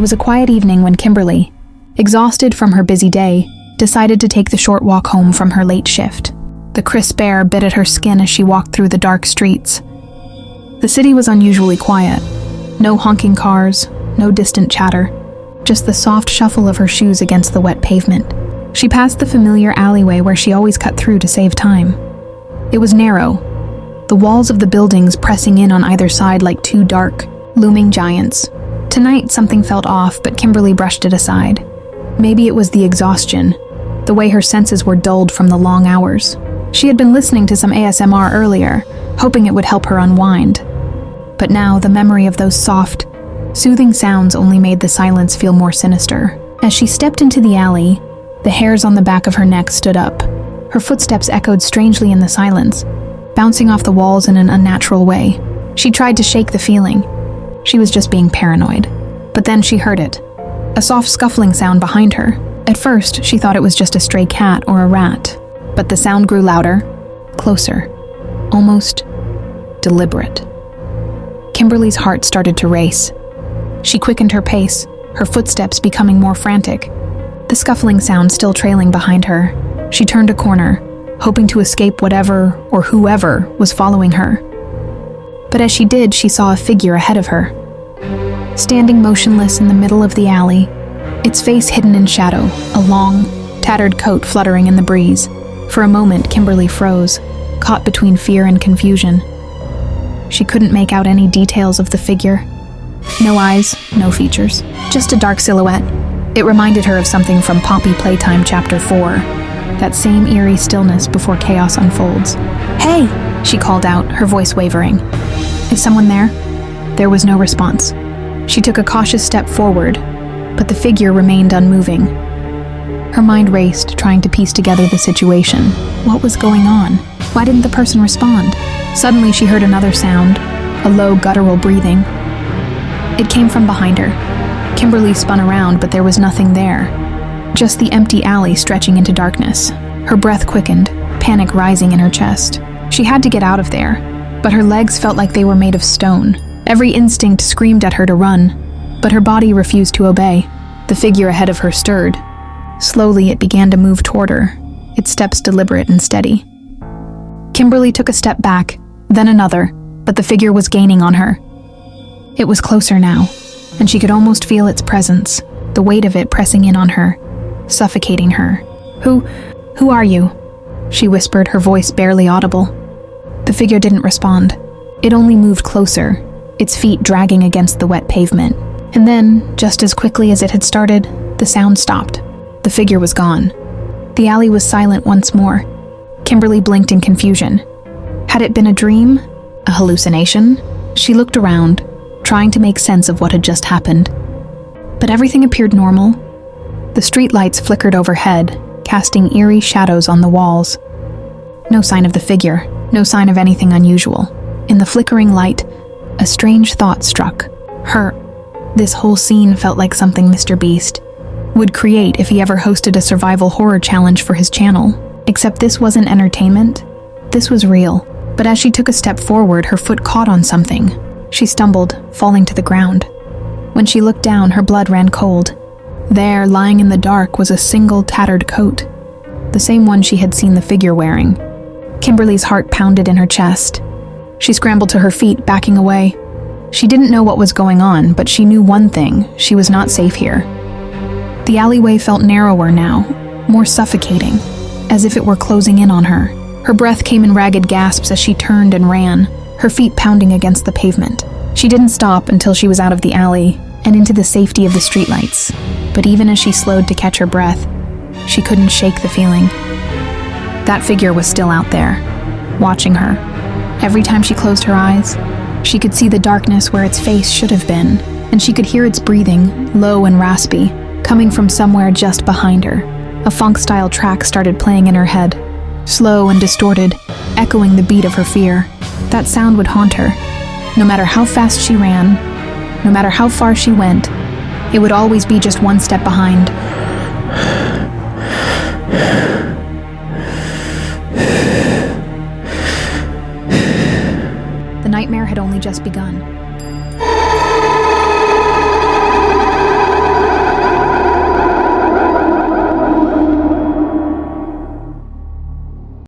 was a quiet evening when Kimberly, exhausted from her busy day, decided to take the short walk home from her late shift. The crisp air bit at her skin as she walked through the dark streets. The city was unusually quiet. No honking cars, no distant chatter, just the soft shuffle of her shoes against the wet pavement. She passed the familiar alleyway where she always cut through to save time. It was narrow, the walls of the buildings pressing in on either side like two dark, looming giants. Tonight, something felt off, but Kimberly brushed it aside. Maybe it was the exhaustion, the way her senses were dulled from the long hours. She had been listening to some ASMR earlier, hoping it would help her unwind. But now, the memory of those soft, soothing sounds only made the silence feel more sinister. As she stepped into the alley, the hairs on the back of her neck stood up. Her footsteps echoed strangely in the silence, bouncing off the walls in an unnatural way. She tried to shake the feeling. She was just being paranoid. But then she heard it. A soft scuffling sound behind her. At first, she thought it was just a stray cat or a rat. But the sound grew louder, closer, almost deliberate. Kimberly's heart started to race. She quickened her pace, her footsteps becoming more frantic. The scuffling sound still trailing behind her. She turned a corner, hoping to escape whatever or whoever was following her. But as she did, she saw a figure ahead of her. Standing motionless in the middle of the alley, its face hidden in shadow, a long, tattered coat fluttering in the breeze. For a moment, Kimberly froze, caught between fear and confusion. She couldn't make out any details of the figure. No eyes, no features, just a dark silhouette. It reminded her of something from Poppy Playtime Chapter 4, that same eerie stillness before chaos unfolds. "Hey!" she called out, her voice wavering. "Is someone there?" There was no response. She took a cautious step forward, but the figure remained unmoving. Her mind raced, trying to piece together the situation. What was going on? Why didn't the person respond? Suddenly she heard another sound, a low guttural breathing. It came from behind her. Kimberly spun around, but there was nothing there. Just the empty alley stretching into darkness. Her breath quickened, panic rising in her chest. She had to get out of there, but her legs felt like they were made of stone. Every instinct screamed at her to run, but her body refused to obey. The figure ahead of her stirred. Slowly, it began to move toward her, its steps deliberate and steady. Kimberly took a step back, then another, but the figure was gaining on her. It was closer now, and she could almost feel its presence, the weight of it pressing in on her, suffocating her. Who are you?" she whispered, her voice barely audible. The figure didn't respond. It only moved closer, its feet dragging against the wet pavement. And then, just as quickly as it had started, the sound stopped. The figure was gone. The alley was silent once more. Kimberly blinked in confusion. Had it been a dream? A hallucination? She looked around, trying to make sense of what had just happened. But everything appeared normal. The streetlights flickered overhead, casting eerie shadows on the walls. No sign of the figure, no sign of anything unusual. In the flickering light, a strange thought struck. This whole scene felt like something Mr. Beast would create if he ever hosted a survival horror challenge for his channel. Except this wasn't entertainment. This was real. But as she took a step forward, her foot caught on something. She stumbled, falling to the ground. When she looked down, her blood ran cold. There, lying in the dark, was a single tattered coat, the same one she had seen the figure wearing. Kimberly's heart pounded in her chest. She scrambled to her feet, backing away. She didn't know what was going on, but she knew one thing: she was not safe here. The alleyway felt narrower now, more suffocating, as if it were closing in on her. Her breath came in ragged gasps as she turned and ran, her feet pounding against the pavement. She didn't stop until she was out of the alley and into the safety of the streetlights. But even as she slowed to catch her breath, she couldn't shake the feeling. That figure was still out there, watching her. Every time she closed her eyes, she could see the darkness where its face should have been, and she could hear its breathing, low and raspy, coming from somewhere just behind her. A funk-style track started playing in her head, slow and distorted, echoing the beat of her fear. That sound would haunt her. No matter how fast she ran, no matter how far she went, it would always be just one step behind. The nightmare had only just begun.